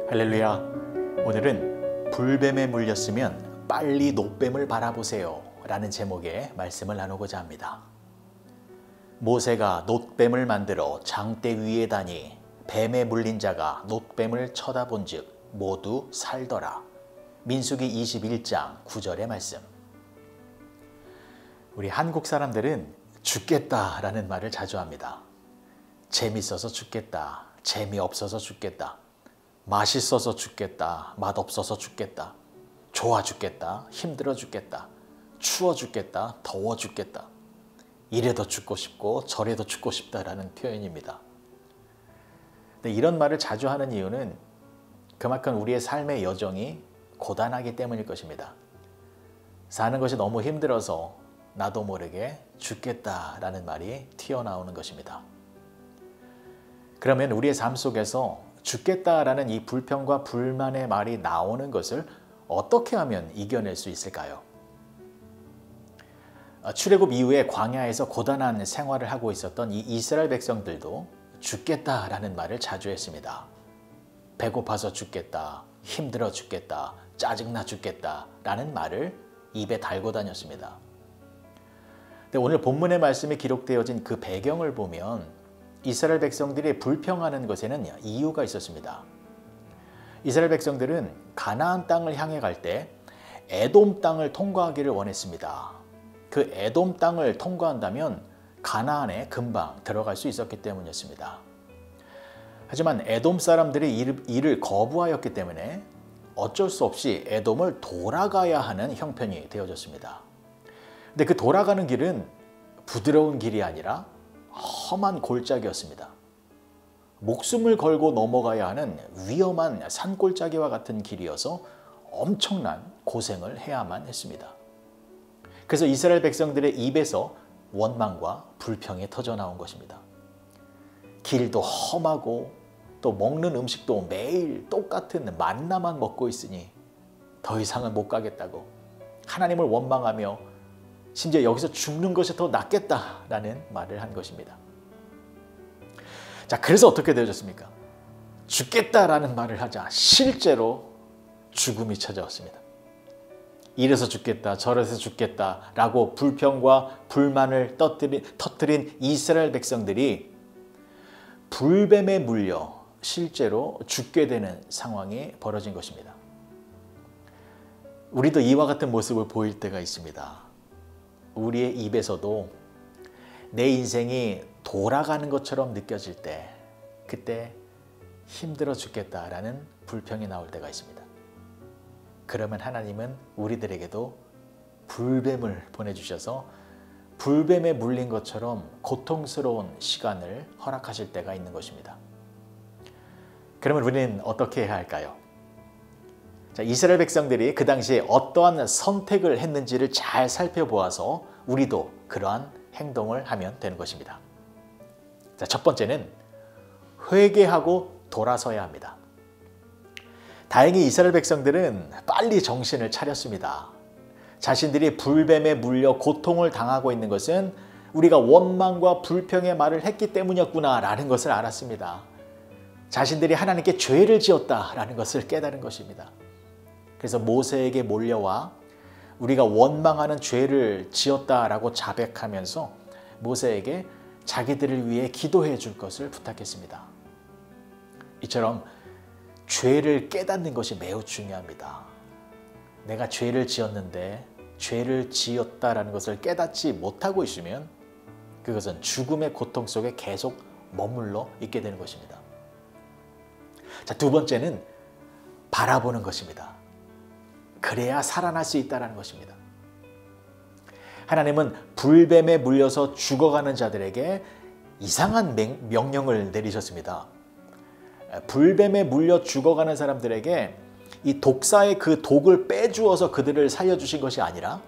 할렐루야. 오늘은 불뱀에 물렸으면 빨리 놋뱀을 바라보세요 라는 제목의 말씀을 나누고자 합니다. 모세가 놋뱀을 만들어 장대 위에 다니 뱀에 물린 자가 놋뱀을 쳐다본 즉 모두 살더라. 민수기 21장 9절의 말씀. 우리 한국 사람들은 죽겠다 라는 말을 자주 합니다. 재밌어서 죽겠다, 재미없어서 죽겠다, 맛있어서 죽겠다, 맛없어서 죽겠다, 좋아 죽겠다, 힘들어 죽겠다, 추워 죽겠다, 더워 죽겠다, 이래도 죽고 싶고 저래도 죽고 싶다라는 표현입니다. 근데 이런 말을 자주 하는 이유는 그만큼 우리의 삶의 여정이 고단하기 때문일 것입니다. 사는 것이 너무 힘들어서 나도 모르게 죽겠다라는 말이 튀어나오는 것입니다. 그러면 우리의 삶 속에서 죽겠다라는 이 불평과 불만의 말이 나오는 것을 어떻게 하면 이겨낼 수 있을까요? 출애굽 이후에 광야에서 고단한 생활을 하고 있었던 이 이스라엘 백성들도 죽겠다라는 말을 자주 했습니다. 배고파서 죽겠다, 힘들어 죽겠다, 짜증나 죽겠다라는 말을 입에 달고 다녔습니다. 근데 오늘 본문의 말씀이 기록되어진 그 배경을 보면 이스라엘 백성들이 불평하는 것에는 이유가 있었습니다. 이스라엘 백성들은 가나안 땅을 향해 갈 때 에돔 땅을 통과하기를 원했습니다. 그 에돔 땅을 통과한다면 가나안에 금방 들어갈 수 있었기 때문이었습니다. 하지만 에돔 사람들이 이를 거부하였기 때문에 어쩔 수 없이 에돔을 돌아가야 하는 형편이 되어졌습니다. 근데 그 돌아가는 길은 부드러운 길이 아니라 험한 골짜기였습니다. 목숨을 걸고 넘어가야 하는 위험한 산골짜기와 같은 길이어서 엄청난 고생을 해야만 했습니다. 그래서 이스라엘 백성들의 입에서 원망과 불평이 터져나온 것입니다. 길도 험하고 또 먹는 음식도 매일 똑같은 만나만 먹고 있으니 더 이상은 못 가겠다고 하나님을 원망하며 심지어 여기서 죽는 것이 더 낫겠다라는 말을 한 것입니다. 자, 그래서 어떻게 되어졌습니까? 죽겠다라는 말을 하자 실제로 죽음이 찾아왔습니다. 이래서 죽겠다, 저래서 죽겠다라고 불평과 불만을 터뜨린 이스라엘 백성들이 불뱀에 물려 실제로 죽게 되는 상황이 벌어진 것입니다. 우리도 이와 같은 모습을 보일 때가 있습니다. 우리의 입에서도 내 인생이 돌아가는 것처럼 느껴질 때 그때 힘들어 죽겠다라는 불평이 나올 때가 있습니다. 그러면 하나님은 우리들에게도 불뱀을 보내주셔서 불뱀에 물린 것처럼 고통스러운 시간을 허락하실 때가 있는 것입니다. 그러면 우리는 어떻게 해야 할까요? 자, 이스라엘 백성들이 그 당시에 어떠한 선택을 했는지를 잘 살펴보아서 우리도 그러한 행동을 하면 되는 것입니다. 자, 첫 번째는 회개하고 돌아서야 합니다. 다행히 이스라엘 백성들은 빨리 정신을 차렸습니다. 자신들이 불뱀에 물려 고통을 당하고 있는 것은 우리가 원망과 불평의 말을 했기 때문이었구나라는 것을 알았습니다. 자신들이 하나님께 죄를 지었다라는 것을 깨달은 것입니다. 그래서 모세에게 몰려와 우리가 원망하는 죄를 지었다라고 자백하면서 모세에게 자기들을 위해 기도해 줄 것을 부탁했습니다. 이처럼 죄를 깨닫는 것이 매우 중요합니다. 내가 죄를 지었는데 죄를 지었다라는 것을 깨닫지 못하고 있으면 그것은 죽음의 고통 속에 계속 머물러 있게 되는 것입니다. 자, 두 번째는 바라보는 것입니다. 그래야 살아날 수 있다는 것입니다. 하나님은 불뱀에 물려서 죽어가는 자들에게 이상한 명령을 내리셨습니다. 불뱀에 물려 죽어가는 사람들에게 이 독사의 그 독을 빼주어서 그들을 살려주신 것이 아니라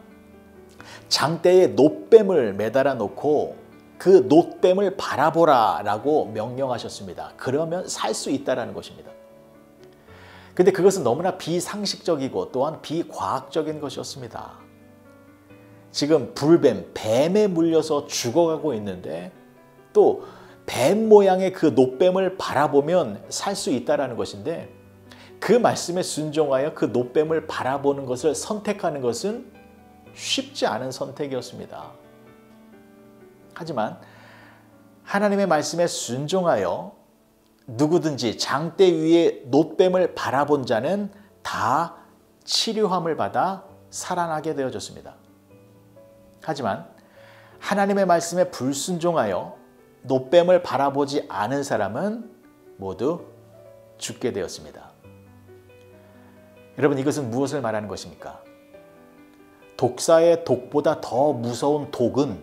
장대에 놋뱀을 매달아 놓고 그 놋뱀을 바라보라 라고 명령하셨습니다. 그러면 살 수 있다는 것입니다. 근데 그것은 너무나 비상식적이고 또한 비과학적인 것이었습니다. 지금 불뱀, 뱀에 물려서 죽어가고 있는데 또 뱀 모양의 그 놋뱀을 바라보면 살 수 있다는 것인데 그 말씀에 순종하여 그 노뱀을 바라보는 것을 선택하는 것은 쉽지 않은 선택이었습니다. 하지만 하나님의 말씀에 순종하여 누구든지 장대 위에 노뱀을 바라본 자는 다 치료함을 받아 살아나게 되어졌습니다. 하지만 하나님의 말씀에 불순종하여 노뱀을 바라보지 않은 사람은 모두 죽게 되었습니다. 여러분, 이것은 무엇을 말하는 것입니까? 독사의 독보다 더 무서운 독은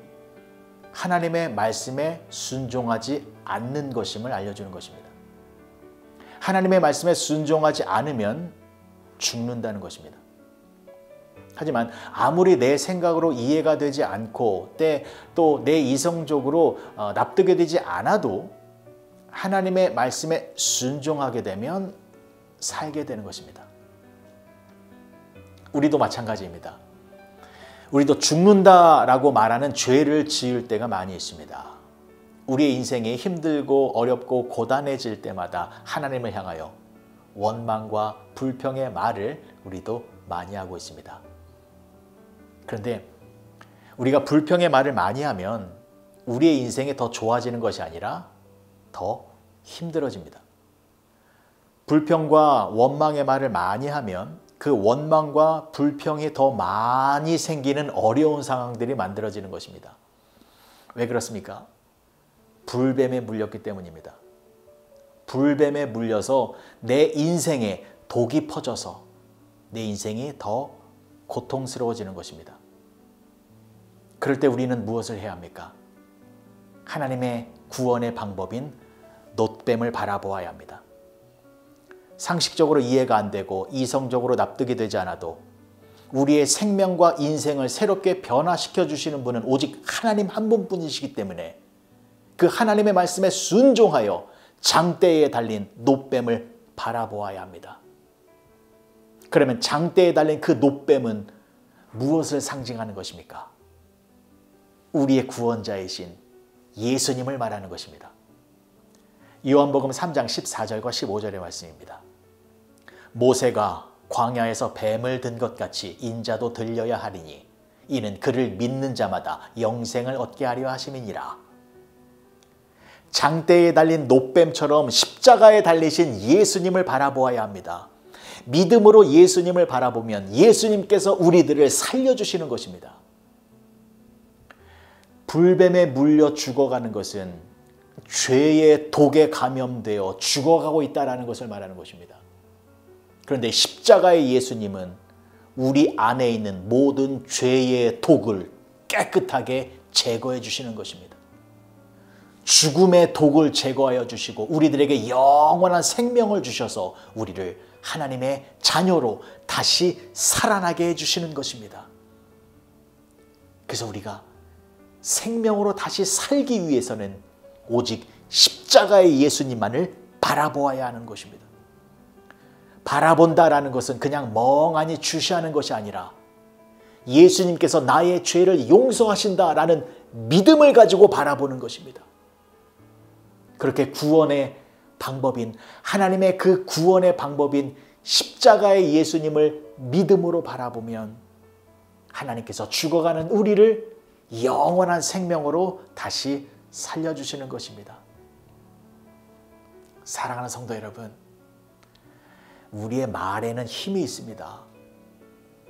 하나님의 말씀에 순종하지 않는 것임을 알려주는 것입니다. 하나님의 말씀에 순종하지 않으면 죽는다는 것입니다. 하지만 아무리 내 생각으로 이해가 되지 않고 또 내 이성적으로 납득이 되지 않아도 하나님의 말씀에 순종하게 되면 살게 되는 것입니다. 우리도 마찬가지입니다. 우리도 죽는다라고 말하는 죄를 지을 때가 많이 있습니다. 우리의 인생이 힘들고 어렵고 고단해질 때마다 하나님을 향하여 원망과 불평의 말을 우리도 많이 하고 있습니다. 그런데 우리가 불평의 말을 많이 하면 우리의 인생이 더 좋아지는 것이 아니라 더 힘들어집니다. 불평과 원망의 말을 많이 하면 그 원망과 불평이 더 많이 생기는 어려운 상황들이 만들어지는 것입니다. 왜 그렇습니까? 불뱀에 물렸기 때문입니다. 불뱀에 물려서 내 인생에 독이 퍼져서 내 인생이 더 고통스러워지는 것입니다. 그럴 때 우리는 무엇을 해야 합니까? 하나님의 구원의 방법인 노뱀을 바라보아야 합니다. 상식적으로 이해가 안 되고 이성적으로 납득이 되지 않아도 우리의 생명과 인생을 새롭게 변화시켜 주시는 분은 오직 하나님 한 분뿐이시기 때문에 그 하나님의 말씀에 순종하여 장대에 달린 노뱀을 바라보아야 합니다. 그러면 장대에 달린 그 노뱀은 무엇을 상징하는 것입니까? 우리의 구원자이신 예수님을 말하는 것입니다. 요한복음 3장 14절과 15절의 말씀입니다. 모세가 광야에서 뱀을 든 것 같이 인자도 들려야 하리니 이는 그를 믿는 자마다 영생을 얻게 하려 하심이니라. 장대에 달린 노뱀처럼 십자가에 달리신 예수님을 바라보아야 합니다. 믿음으로 예수님을 바라보면 예수님께서 우리들을 살려주시는 것입니다. 불뱀에 물려 죽어가는 것은 죄의 독에 감염되어 죽어가고 있다는 것을 말하는 것입니다. 그런데 십자가의 예수님은 우리 안에 있는 모든 죄의 독을 깨끗하게 제거해 주시는 것입니다. 죽음의 독을 제거하여 주시고 우리들에게 영원한 생명을 주셔서 우리를 하나님의 자녀로 다시 살아나게 해주시는 것입니다. 그래서 우리가 생명으로 다시 살기 위해서는 오직 십자가의 예수님만을 바라보아야 하는 것입니다. 바라본다라는 것은 그냥 멍하니 주시하는 것이 아니라 예수님께서 나의 죄를 용서하신다라는 믿음을 가지고 바라보는 것입니다. 그렇게 구원의 방법인 하나님의 그 구원의 방법인 십자가의 예수님을 믿음으로 바라보면 하나님께서 죽어가는 우리를 영원한 생명으로 다시 살려주시는 것입니다. 사랑하는 성도 여러분, 우리의 말에는 힘이 있습니다.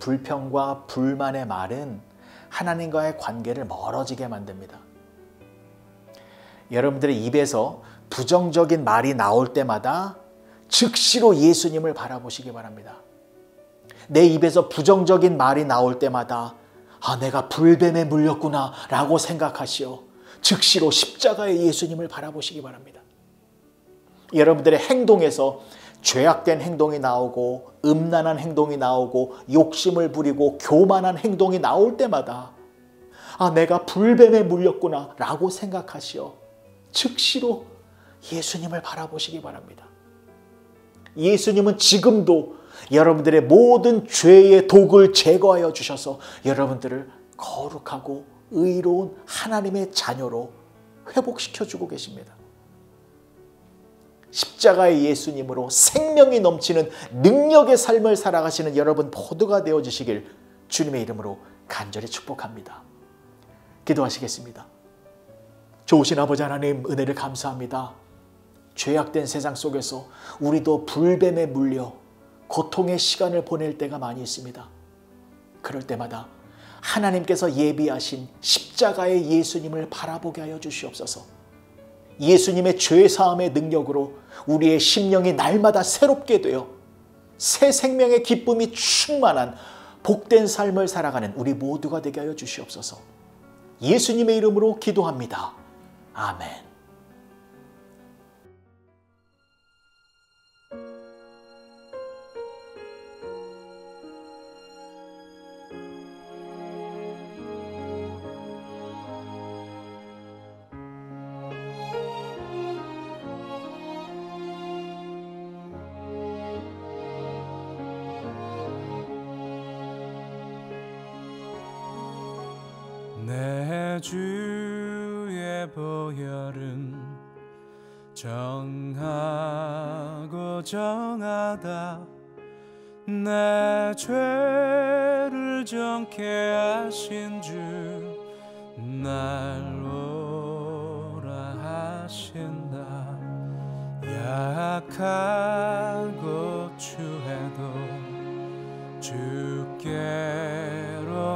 불평과 불만의 말은 하나님과의 관계를 멀어지게 만듭니다. 여러분들의 입에서 부정적인 말이 나올 때마다 즉시로 예수님을 바라보시기 바랍니다. 내 입에서 부정적인 말이 나올 때마다 내가 불뱀에 물렸구나 라고 생각하시오. 즉시로 십자가의 예수님을 바라보시기 바랍니다. 여러분들의 행동에서 죄악된 행동이 나오고 음란한 행동이 나오고 욕심을 부리고 교만한 행동이 나올 때마다 내가 불뱀에 물렸구나 라고 생각하시오. 즉시로 예수님을 바라보시기 바랍니다. 예수님은 지금도 여러분들의 모든 죄의 독을 제거하여 주셔서 여러분들을 거룩하고 의로운 하나님의 자녀로 회복시켜주고 계십니다. 십자가의 예수님으로 생명이 넘치는 능력의 삶을 살아가시는 여러분 모두가 되어주시길 주님의 이름으로 간절히 축복합니다. 기도하시겠습니다. 좋으신 아버지 하나님, 은혜를 감사합니다. 죄악된 세상 속에서 우리도 불뱀에 물려 고통의 시간을 보낼 때가 많이 있습니다. 그럴 때마다 하나님께서 예비하신 십자가의 예수님을 바라보게 하여 주시옵소서. 예수님의 죄사함의 능력으로 우리의 심령이 날마다 새롭게 되어 새 생명의 기쁨이 충만한 복된 삶을 살아가는 우리 모두가 되게 하여 주시옵소서. 예수님의 이름으로 기도합니다. 아멘. 내 주의 보혈은 정하고 정하다 내 죄를 정케 하신 주 날 오라 하신다. 약하고 추해도 주께로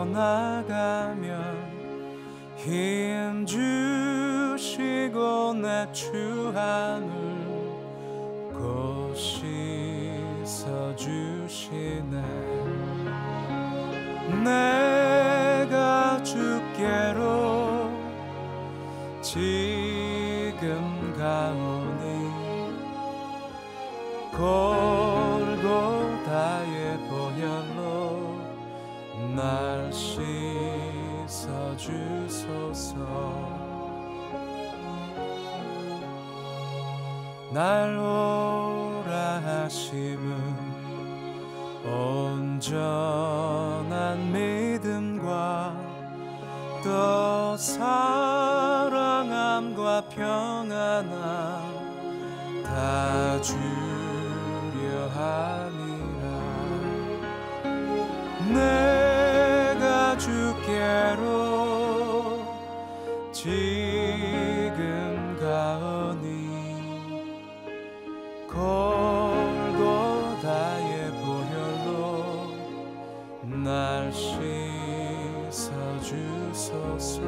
나가면 힘 주시고 내 주 하늘 곧 씻어주시네. 내가 주께로 지금 가오니 골고다의 보혈로 날 씻어주소서. 날 오라 하심은 온전한 믿음과 또 사랑함과 평안함 다 주려 함이라. 내가 주께로 지금 가오니 골고다의 보혈로 날 씻어주소서.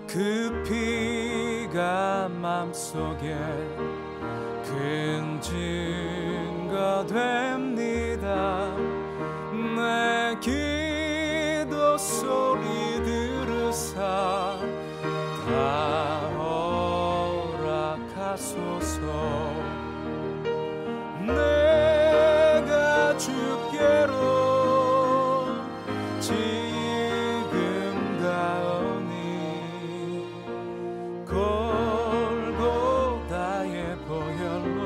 그 피가 맘속에 큰 증거 됩니다. 내 기도 소리 들으사 다 허락하소서. 내가 주께로 지금 가오니 골고다의 보혈로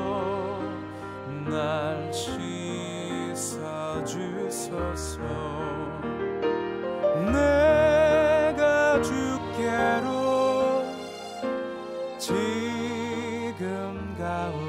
날 씻어주소서. 내가 주께로 지금 가오니